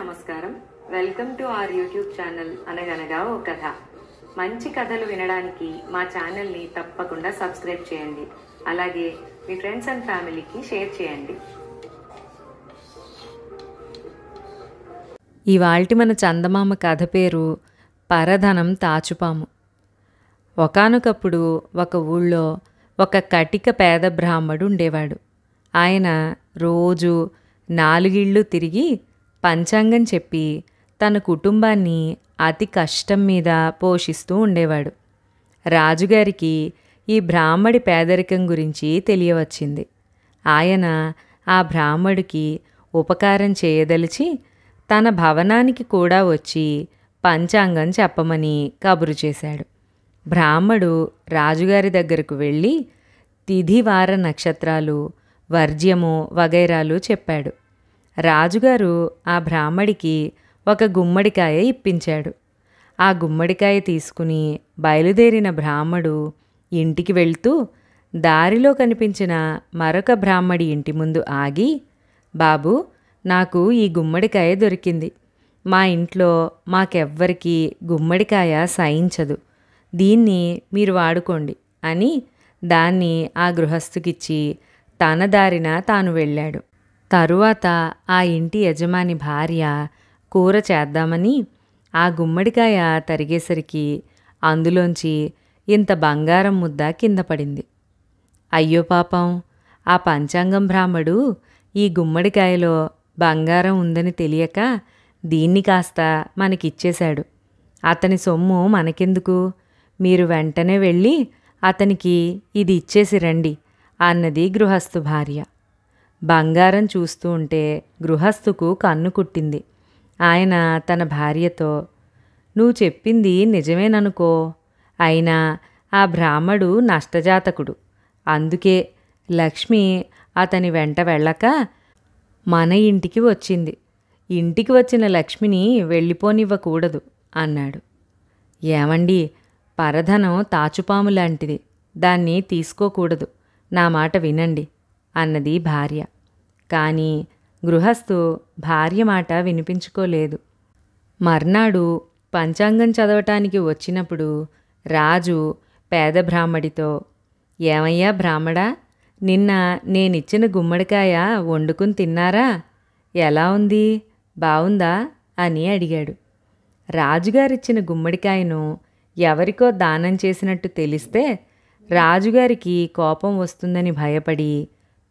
నమస్కారం. Welcome to our YouTube channel అనగనగా ఓ కథ. మంచి కథలు వినడానికి మా ఛానల్ని తప్పకుండా సబ్స్క్రైబ్ చేయండి. అలాగే మీ ఫ్రెండ్స్ అండ్ ఫ్యామిలీకి షేర్ చేయండి. ఇవాల్టి మన చందమామ కథ పేరు పరధనం తాచుపాము. ఒకానొకప్పుడు ఒక ఊళ్ళో ఒక కటిక పేద బ్రాహ్మడు ఉండేవాడు. ఆయన రోజు 4 ఇళ్ళు తిరిగి పంచాంగం చెప్పి తన కుటుంబాన్ని అతి కష్టం మీద పోషిస్తూ ఉండేవాడు. రాజుగారికి ఈ బ్రాహ్మడి పేదరికం గురించి తెలియవచ్చింది. ఆయన ఆ బ్రాహ్మడికి ఉపకారం చేయదలిచి తన భవనానికి కూడా వచ్చి పంచాంగం చెప్పమని కబురు చేశాడు. బ్రాహ్మడు రాజుగారి దగ్గరకు వెళ్ళి తిథి వార నక్షత్రాలు, వర్జ్యము వగైరాలు చెప్పాడు. రాజుగారు ఆ బ్రాహ్మడికి ఒక గుమ్మడికాయ ఇప్పించాడు. ఆ గుమ్మడికాయ తీసుకుని బయలుదేరిన బ్రాహ్మడు ఇంటికి వెళ్తూ దారిలో కనిపించిన మరొక బ్రాహ్మడి ఇంటి ముందు ఆగి, బాబు, నాకు ఈ గుమ్మడికాయ దొరికింది. మా ఇంట్లో మాకెవ్వరికీ గుమ్మడికాయ సహించదు. దీన్ని మీరు వాడుకోండి అని దాన్ని ఆ గృహస్థుకిచ్చి తన దారిన తాను వెళ్ళాడు. తరువాత ఆ ఇంటి యజమాని భార్య కూర చేద్దామని ఆ గుమ్మడికాయ తరిగేసరికి అందులోంచి ఇంత బంగారం ముద్ద కింద పడింది. అయ్యో పాపం, ఆ పంచాంగం బ్రాహ్మడు ఈ గుమ్మడికాయలో బంగారం ఉందని తెలియక దీన్ని కాస్త మనకిచ్చేశాడు. అతని సొమ్ము మనకెందుకు? మీరు వెంటనే వెళ్ళి అతనికి ఇది ఇచ్చేసి రండి అన్నది గృహస్థు భార్య. బంగారం చూస్తూ ఉంటే గృహస్థుకు కన్ను కుట్టింది. ఆయన తన భార్యతో, నువ్వు చెప్పింది నిజమేననుకో, అయినా ఆ బ్రాహ్మడు నష్టజాతకుడు. అందుకే లక్ష్మి అతని వెంట వెళ్ళక మన ఇంటికి వచ్చింది. ఇంటికి వచ్చిన లక్ష్మిని వెళ్ళిపోనివ్వకూడదు అన్నాడు. ఏమండి, పరధనం తాచుపాము లాంటిది, దాన్ని తీసుకోకూడదు. నా మాట వినండి అన్నది భార్య. కానీ గృహస్థు భార్య మాట వినిపించుకోలేదు. మర్నాడు పంచాంగం చదవటానికి వచ్చినప్పుడు రాజు పేద బ్రాహ్మడితో, ఏమయ్యా బ్రాహ్మడా, నిన్న నేనిచ్చిన గుమ్మడికాయ వండుకుని తిన్నారా? ఎలా ఉంది? బావుందా అని అడిగాడు. రాజుగారిచ్చిన గుమ్మడికాయను ఎవరికో దానం చేసినట్టు తెలిస్తే రాజుగారికి కోపం వస్తుందని భయపడి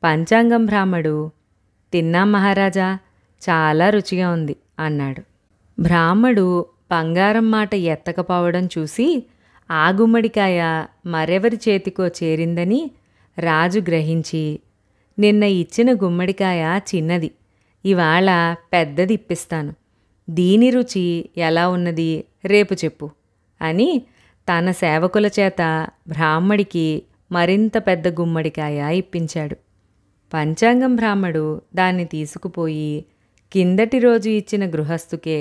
పంచాంగం బ్రాహ్మడు, తిన్నాం మహారాజా, చాలా రుచిగా ఉంది అన్నాడు. బ్రాహ్మడు బంగారం మాట ఎత్తకపోవడం చూసి ఆ గుమ్మడికాయ మరెవరి చేతికో చేరిందని రాజు గ్రహించి, నిన్న ఇచ్చిన గుమ్మడికాయ చిన్నది, ఇవాళ పెద్దది ఇప్పిస్తాను. దీని రుచి ఎలా ఉన్నది రేపు చెప్పు అని తన సేవకుల చేత బ్రాహ్మడికి మరింత పెద్ద గుమ్మడికాయ ఇప్పించాడు. పంచాంగం బ్రాహ్మడు దాన్ని తీసుకుపోయి కిందటి రోజు ఇచ్చిన గృహస్థుకే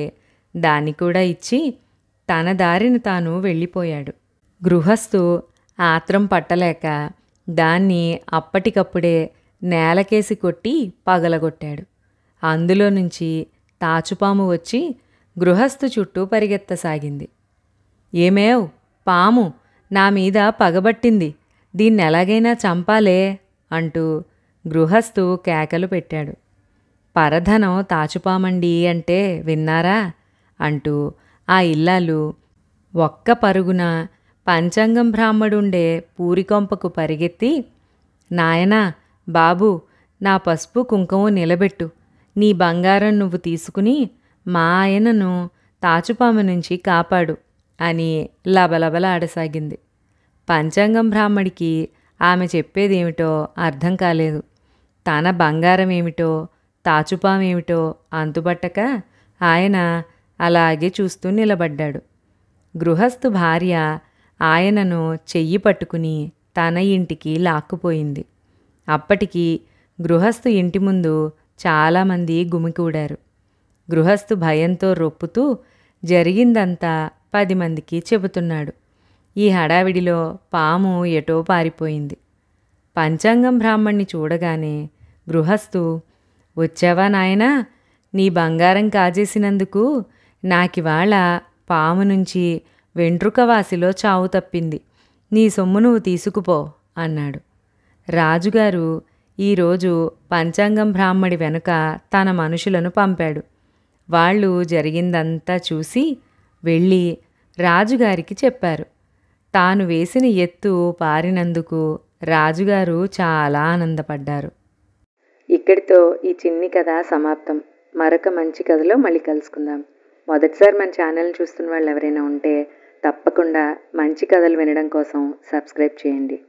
దాన్ని కూడా ఇచ్చి తన దారిని తాను వెళ్ళిపోయాడు. గృహస్థు ఆత్రం పట్టలేక దాన్ని అప్పటికప్పుడే నేలకేసి కొట్టి పగలగొట్టాడు. అందులో నుంచి తాచుపాము వచ్చి గృహస్థు చుట్టూ పరిగెత్తసాగింది. ఏమేవ్ పాము, నా మీద పగబట్టింది, దీన్నెలాగైనా చంపాలే అంటూ గృహస్థు కేకలు పెట్టాడు. పరధనం తాచుపామండి అంటే విన్నారా అంటూ ఆ ఇల్లాలు ఒక్క పరుగున పంచాంగం బ్రాహ్మడుండే పూరికొంపకు పరిగెత్తి, నాయనా, బాబు, నా పసుపు కుంకుమ నిలబెట్టు, నీ బంగారం నువ్వు తీసుకుని మా ఆయనను తాచుపాము నుంచి కాపాడు అని లబలబలాడసాగింది. పంచాంగం బ్రాహ్మడికి ఆమె చెప్పేదేమిటో అర్థం కాలేదు. తన బంగారం ఏమిటో తాచుపామేమిటో అంతుబట్టక ఆయన అలాగే చూస్తూ నిలబడ్డాడు. గృహస్థు భార్య ఆయనను చెయ్యి పట్టుకుని తన ఇంటికి లాక్కుపోయింది. అప్పటికి గృహస్థు ఇంటి ముందు చాలామంది గుమికూడారు. గృహస్థు భయంతో రొప్పుతూ జరిగిందంతా 10 మందికి చెబుతున్నాడు. ఈ హడావిడిలో పాము ఎటో పారిపోయింది. పంచాంగం బ్రాహ్మణ్ణి చూడగానే గృహస్థు, వచ్చావా నాయనా, నీ బంగారం కాజేసినందుకు నాకివాళ పాము నుంచి వెంట్రుక వాసిలో చావు తప్పింది. నీ సొమ్ము నువ్వు తీసుకుపో అన్నాడు. రాజుగారు ఈరోజు పంచాంగం బ్రాహ్మడి వెనుక తన మనుషులను పంపాడు. వాళ్ళు జరిగిందంతా చూసి వెళ్ళి రాజుగారికి చెప్పారు. తాను వేసిన ఎత్తు పారినందుకు రాజుగారు చాలా ఆనందపడ్డారు. ఇక్కడితో ఈ చిన్ని కథ సమాప్తం. మరొక మంచి కథలో మళ్ళీ కలుసుకుందాం. మొదటిసారి మన ఛానల్ చూస్తున్న వాళ్ళు ఎవరైనా ఉంటే తప్పకుండా మంచి కథలు వినడం కోసం సబ్స్క్రైబ్ చేయండి.